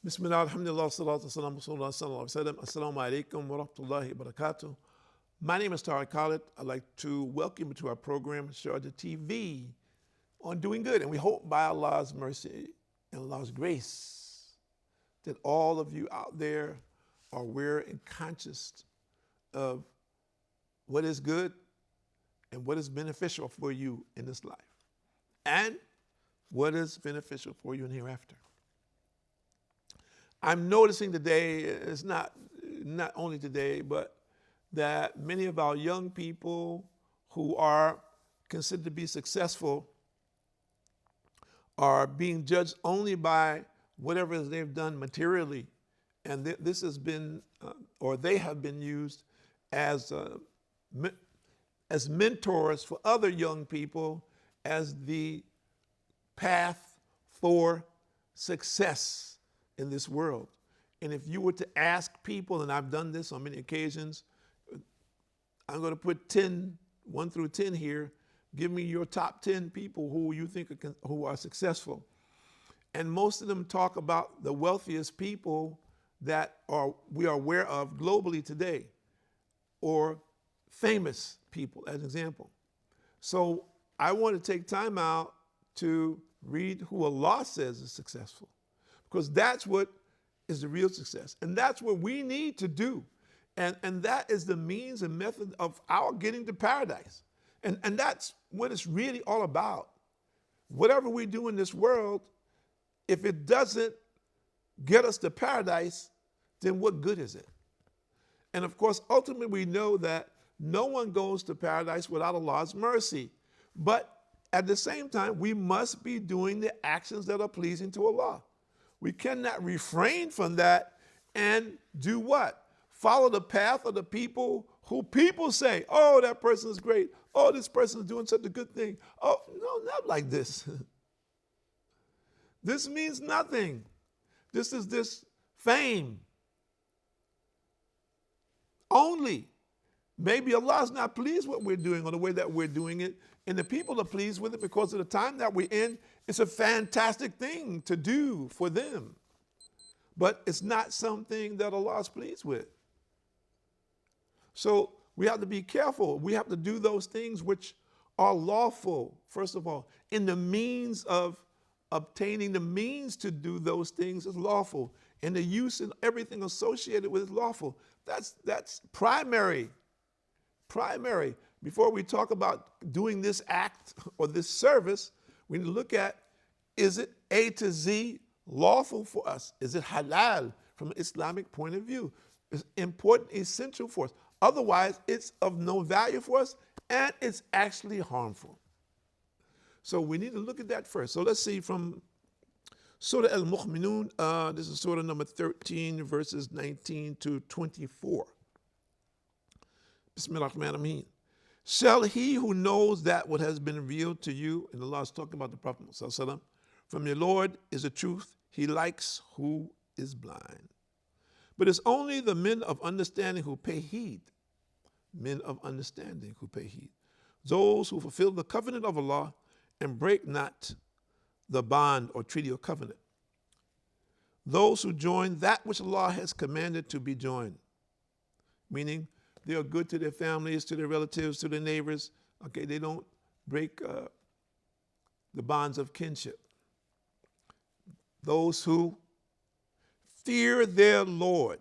Bismillah, alhamdulillah, salatu wassalamu ala rasulullah sallallahu alaihi wasallam. Assalamu alaikum wa rahmatullahi wa barakatuh. My name is Tariq Khalid. I'd like to welcome you to our program, Sharjah TV, on doing good. And we hope by Allah's mercy and Allah's grace that all of you out there are aware and conscious of what is good and what is beneficial for you in this life and what is beneficial for you in hereafter. I'm noticing today, it's not only today, but that many of our young people who are considered to be successful are being judged only by whatever they've done materially. And this has been, or they have been used as mentors for other young people as the path for success in this world. And if you were to ask people, and I've done this on many occasions, I'm going to put 1 through 10 here. Give me your top 10 people who you think who are successful. And most of them talk about the wealthiest people that we are aware of globally today, or famous people, as an example. So I want to take time out to read who Allah says is successful, because that's what is the real success. And that's what we need to do. And that is the means and method of our getting to paradise. And that's what it's really all about. Whatever we do in this world, if it doesn't get us to paradise, then what good is it? And of course, ultimately we know that no one goes to paradise without Allah's mercy. But at the same time, we must be doing the actions that are pleasing to Allah. We cannot refrain from that and do what? Follow the path of the people who people say, oh, that person is great. Oh, this person is doing such a good thing. Oh, no, not like this. This means nothing. This is this fame only. Maybe Allah's not pleased with what we're doing or the way that we're doing it, and the people are pleased with it because of the time that we're in. It's a fantastic thing to do for them, but it's not something that Allah is pleased with. So we have to be careful. We have to do those things which are lawful, first of all, in the means of obtaining the means to do those things is lawful, and the use and everything associated with it is lawful. That's primary. Primary. Before we talk about doing this act or this service, we need to look at, is it A to Z lawful for us? Is it halal from an Islamic point of view? It's important, essential for us. Otherwise, it's of no value for us, and it's actually harmful. So we need to look at that first. So let's see from Surah Al-Mu'minun. This is Surah number 13, verses 19 to 24. Bismillah ar-Rahman ar-Rahim. Shall he who knows that what has been revealed to you, and Allah is talking about the Prophet ﷺ, from your Lord is the truth, he likes who is blind. But it's only the men of understanding who pay heed. Men of understanding who pay heed. Those who fulfill the covenant of Allah and break not the bond or treaty or covenant. Those who join that which Allah has commanded to be joined. Meaning, they are good to their families, to their relatives, to their neighbors. Okay, they don't break the bonds of kinship. Those who fear their Lord,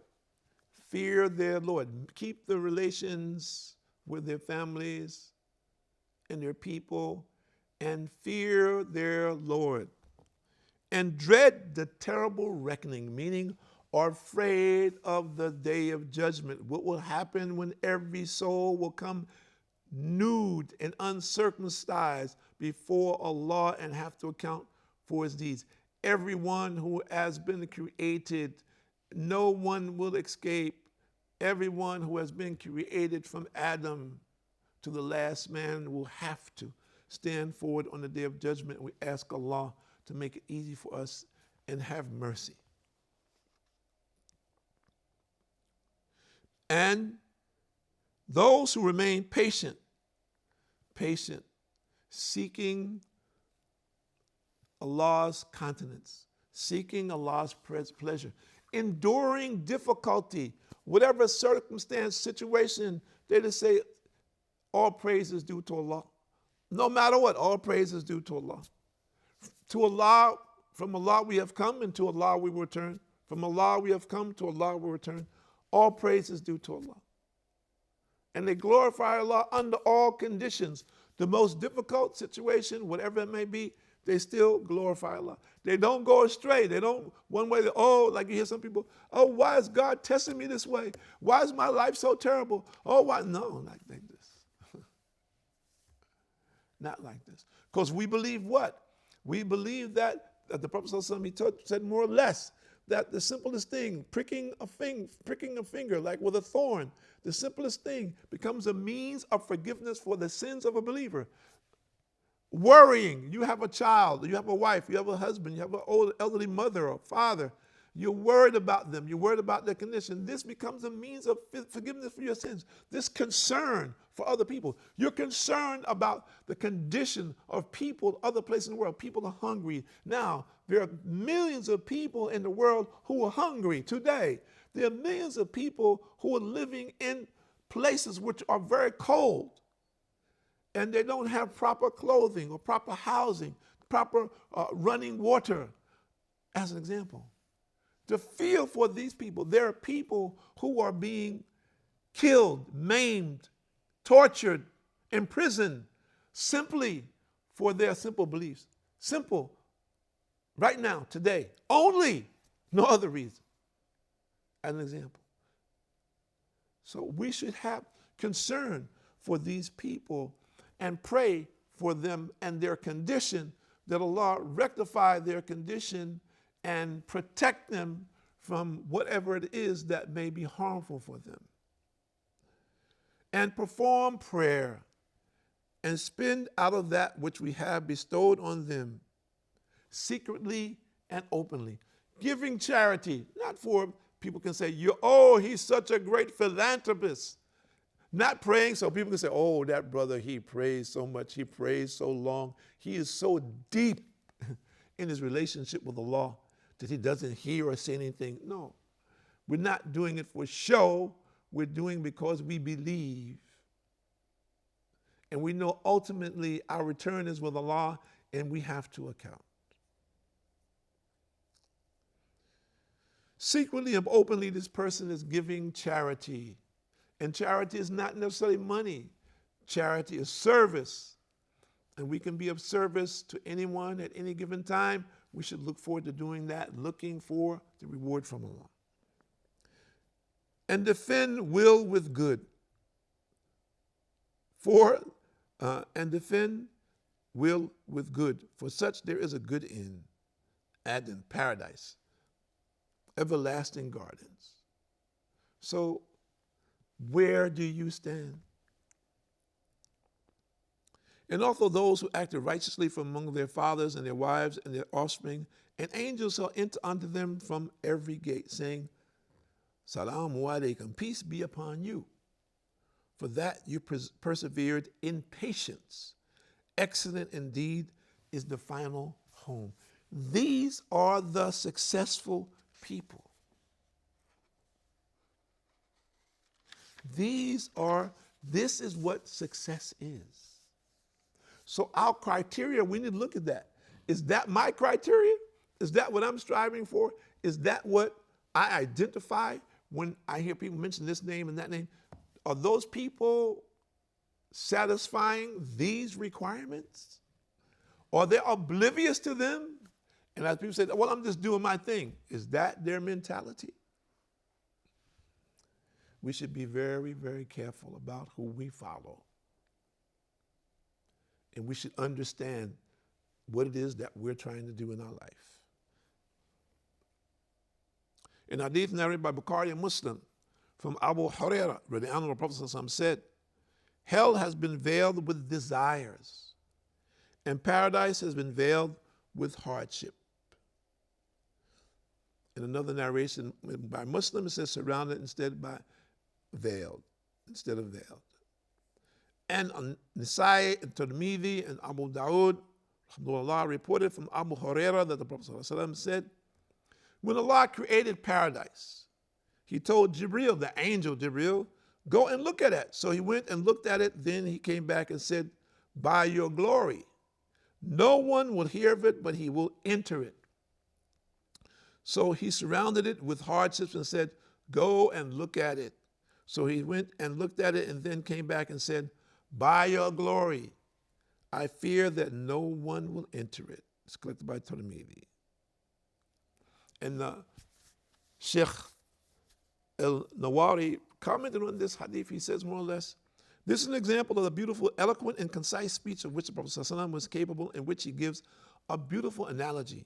keep the relations with their families and their people, and fear their Lord, and dread the terrible reckoning, meaning are afraid of the day of judgment. What will happen when every soul will come nude and uncircumcised before Allah and have to account for his deeds. Everyone who has been created, no one will escape. Everyone who has been created from Adam to the last man will have to stand forward on the day of judgment. We ask Allah to make it easy for us and have mercy. And those who remain patient, seeking Allah's countenance, seeking Allah's pleasure, enduring difficulty, whatever circumstance, situation, they just say, all praise is due to Allah. No matter what, all praise is due to Allah. To Allah, from Allah we have come, and to Allah we will return. From Allah we have come, to Allah we will return. All praise is due to Allah. And they glorify Allah under all conditions. The most difficult situation, whatever it may be, they still glorify Allah. They don't go astray. They don't, one way, like you hear some people, why is God testing me this way? Why is my life so terrible? Why? No, not like this. Not like this. Because we believe what? We believe that the Prophet ﷺ, he said more or less, that the simplest thing, pricking a finger like with a thorn, the simplest thing becomes a means of forgiveness for the sins of a believer. Worrying, you have a child, you have a wife, you have a husband, you have an old elderly mother or father, you're worried about them, you're worried about their condition. This becomes a means of forgiveness for your sins. This concern for other people. You're concerned about the condition of people, other places in the world. People are hungry. Now, there are millions of people in the world who are hungry today. There are millions of people who are living in places which are very cold, and they don't have proper clothing or proper housing, proper running water, as an example. To feel for these people. There are people who are being killed, maimed, tortured, imprisoned, simply for their simple beliefs. Simple. Right now, today. Only. No other reason. As an example. So we should have concern for these people and pray for them and their condition, that Allah rectify their condition and protect them from whatever it is that may be harmful for them. And perform prayer and spend out of that which we have bestowed on them, secretly and openly. Giving charity, not for people can say, he's such a great philanthropist. Not praying so people can say, that brother, he prays so much, he prays so long, he is so deep in his relationship with Allah that he doesn't hear or say anything. No, we're not doing it for show. We're doing because we believe. And we know ultimately our return is with Allah, and we have to account. Secretly and openly, this person is giving charity. And charity is not necessarily money. Charity is service. And we can be of service to anyone at any given time. We should look forward to doing that, looking for the reward from Allah. And defend will with good. And defend will with good. For such there is a good end, Adon, paradise, everlasting gardens. So, where do you stand? And also those who acted righteously from among their fathers and their wives and their offspring, and angels shall enter unto them from every gate, saying, Salamu alaikum, peace be upon you. For that you persevered in patience. Excellent indeed is the final home. These are the successful people. This is what success is. So our criteria, we need to look at that. Is that my criteria? Is that what I'm striving for? Is that what I identify when I hear people mention this name and that name? Are those people satisfying these requirements? Are they oblivious to them? And as people say, well, I'm just doing my thing. Is that their mentality? We should be very, very careful about who we follow. And we should understand what it is that we're trying to do in our life. In hadith narrated by Bukhari and Muslim, from Abu Hurairah, the Prophet ﷺ said, hell has been veiled with desires, and paradise has been veiled with hardship. In another narration by Muslim, it says surrounded instead of veiled. And on Nisai and Tirmidhi and Abu Dawood, alhamdulillah, reported from Abu Hurairah that the Prophet ﷺ said, When Allah created paradise, he told Jibril, the angel Jibril, go and look at it. So he went and looked at it. Then he came back and said, by your glory, no one will hear of it, but he will enter it. So he surrounded it with hardships and said, go and look at it. So he went and looked at it and then came back and said, by your glory, I fear that no one will enter it. It's collected by Tirmidhi. And Sheikh al-Nawari commented on this hadith. He says more or less, this is an example of the beautiful, eloquent, and concise speech of which the Prophet ﷺ was capable, in which he gives a beautiful analogy.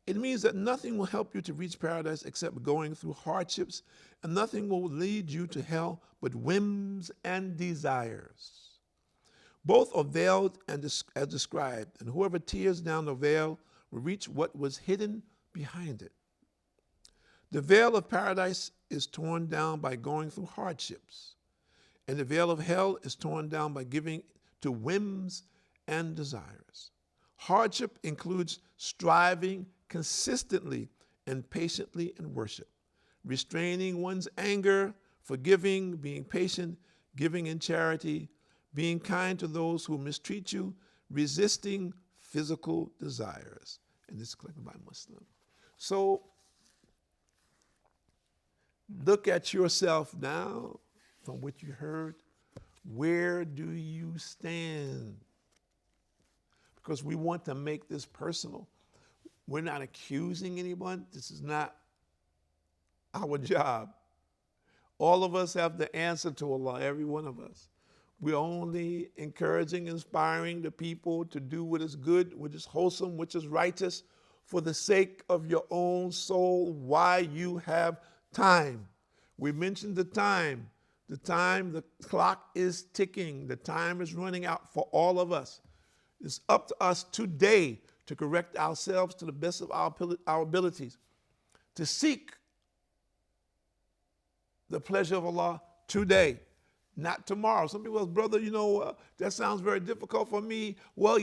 It means that nothing will help you to reach paradise except going through hardships, and nothing will lead you to hell but whims and desires. Both are veiled and as described, and whoever tears down the veil will reach what was hidden behind it. The veil of paradise is torn down by going through hardships, and the veil of hell is torn down by giving to whims and desires. Hardship includes striving consistently and patiently in worship, restraining one's anger, forgiving, being patient, giving in charity, being kind to those who mistreat you, resisting physical desires. And this is collected by Muslim. So look at yourself now from what you heard. Where do you stand? Because we want to make this personal. We're not accusing anyone. This is not our job. All of us have the answer to Allah, every one of us. We're only encouraging, inspiring the people to do what is good, which is wholesome, which is righteous, for the sake of your own soul, while you have time. We mentioned the time. The clock is ticking. The time is running out for all of us. It's up to us today to correct ourselves to the best of our abilities, to seek the pleasure of Allah today, not tomorrow. Some people say, brother, that sounds very difficult for me. Well,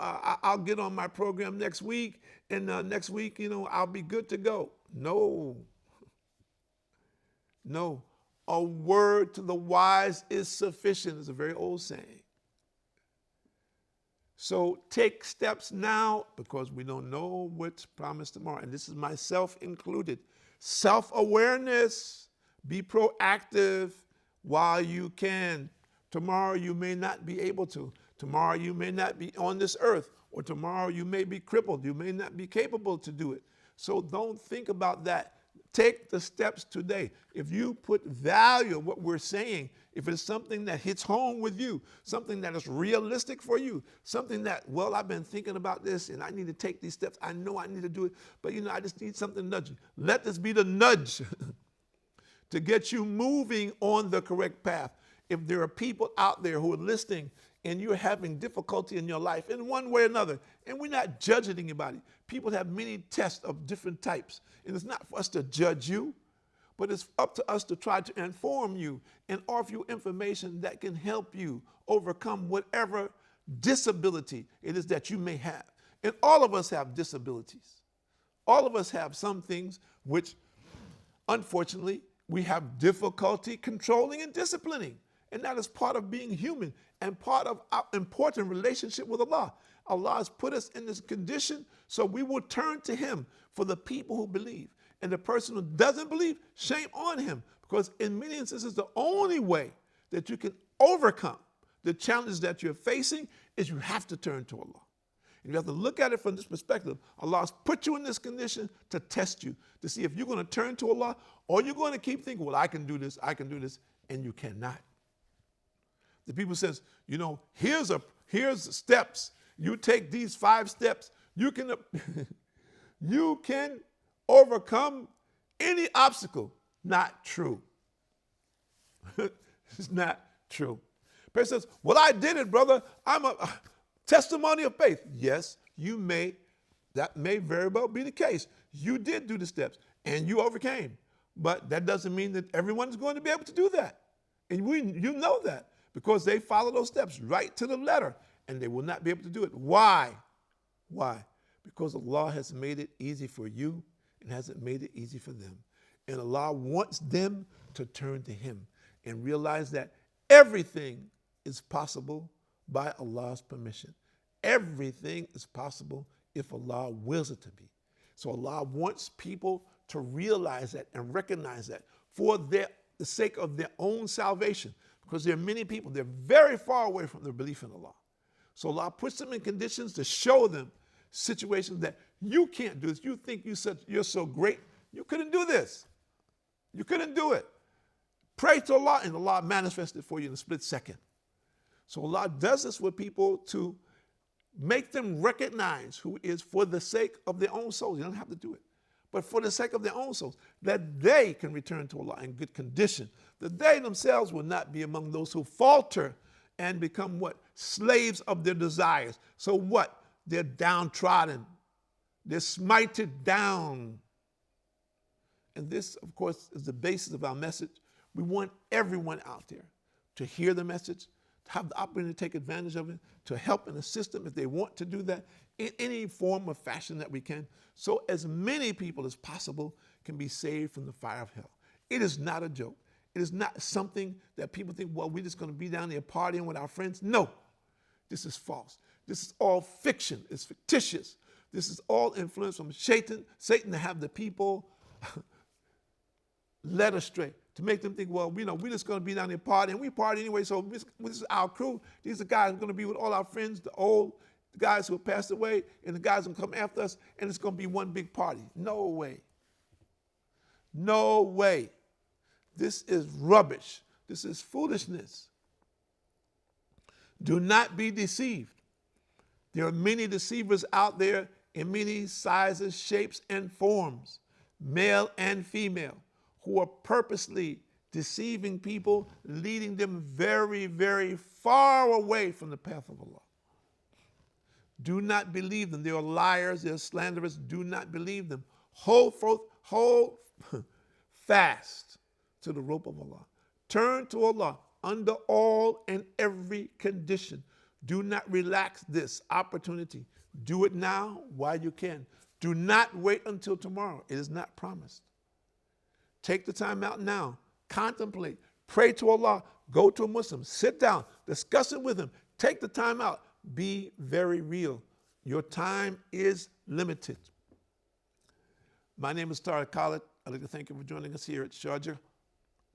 I'll get on my program next week, and next week, I'll be good to go. No. A word to the wise is sufficient. It's a very old saying. So take steps now, because we don't know what's promised tomorrow. And this is myself included. Self-awareness. Be proactive while you can. Tomorrow you may not be able to. Tomorrow you may not be on this earth. Or tomorrow you may be crippled. You may not be capable to do it. So don't think about that. Take the steps today. If you put value in what we're saying, if it's something that hits home with you, something that is realistic for you, something that, well, I've been thinking about this and I need to take these steps. I know I need to do it, but I just need something to nudge you. Let this be the nudge to get you moving on the correct path. If there are people out there who are listening and you're having difficulty in your life in one way or another, and we're not judging anybody. People have many tests of different types, and it's not for us to judge you, but it's up to us to try to inform you and offer you information that can help you overcome whatever disability it is that you may have. And all of us have disabilities. All of us have some things which, unfortunately, we have difficulty controlling and disciplining. And that is part of being human and part of our important relationship with Allah. Allah has put us in this condition so we will turn to Him for the people who believe. And the person who doesn't believe, shame on him. Because in many instances, the only way that you can overcome the challenges that you're facing is you have to turn to Allah. And you have to look at it from this perspective. Allah has put you in this condition to test you, to see if you're going to turn to Allah or you're going to keep thinking, well, I can do this, and you cannot. The people says, here's steps. You take these 5 steps, you can overcome any obstacle. Not true. It's not true. Person says, well, I did it, brother. I'm a testimony of faith. Yes, that may very well be the case. You did do the steps and you overcame. But that doesn't mean that everyone's going to be able to do that. And you know that because they follow those steps right to the letter and they will not be able to do it. Why? Why? Because Allah has made it easy for you and and hasn't made it easy for them. And Allah wants them to turn to Him and realize that everything is possible by Allah's permission. Everything is possible if Allah wills it to be. So Allah wants people to realize that and recognize that for the sake of their own salvation, because there are many people, they're very far away from their belief in Allah. So Allah puts them in conditions to show them situations that you can't do this. You think you're so great, you couldn't do this. You couldn't do it. Pray to Allah and Allah manifests it for you in a split second. So Allah does this with people to make them recognize who is for the sake of their own souls. You don't have to do it. But for the sake of their own souls, that they can return to Allah in good condition, that they themselves will not be among those who falter and become what? Slaves of their desires. So what? They're downtrodden. They're smited down. And this, of course, is the basis of our message. We want everyone out there to hear the message, to have the opportunity to take advantage of it, to help and assist them if they want to do that in any form or fashion that we can, so as many people as possible can be saved from the fire of hell. It is not a joke. It is not something that people think, well, we're just going to be down there partying with our friends. No, this is false. This is all fiction. It's fictitious. This is all influence from Satan to have the people led astray, to make them think, well, we're just going to be down there partying. We party anyway, so this is our crew. These are guys who are going to be with all our friends, the guys who have passed away, and the guys who come after us, and it's going to be one big party. No way. No way. This is rubbish. This is foolishness. Do not be deceived. There are many deceivers out there in many sizes, shapes, and forms, male and female, who are purposely deceiving people, leading them very, very far away from the path of Allah. Do not believe them. They are liars. They are slanderers. Do not believe them. Hold fast to the rope of Allah. Turn to Allah under all and every condition. Do not relax this opportunity. Do it now while you can. Do not wait until tomorrow. It is not promised. Take the time out now. Contemplate. Pray to Allah. Go to a Muslim. Sit down. Discuss it with him. Take the time out. Be very real. Your time is limited. My name is Tariq Khalid. I'd like to thank you for joining us here at Sharjah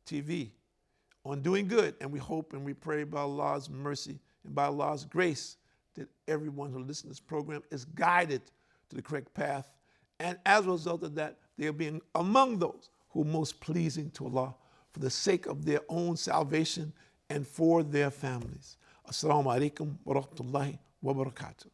TV on Doing Good. And we hope and we pray by Allah's mercy and by Allah's grace that everyone who listens to this program is guided to the correct path. And as a result of that, they'll be among those who are most pleasing to Allah for the sake of their own salvation and for their families. Assalamu alaikum wa rahmatullahi wa barakatuh.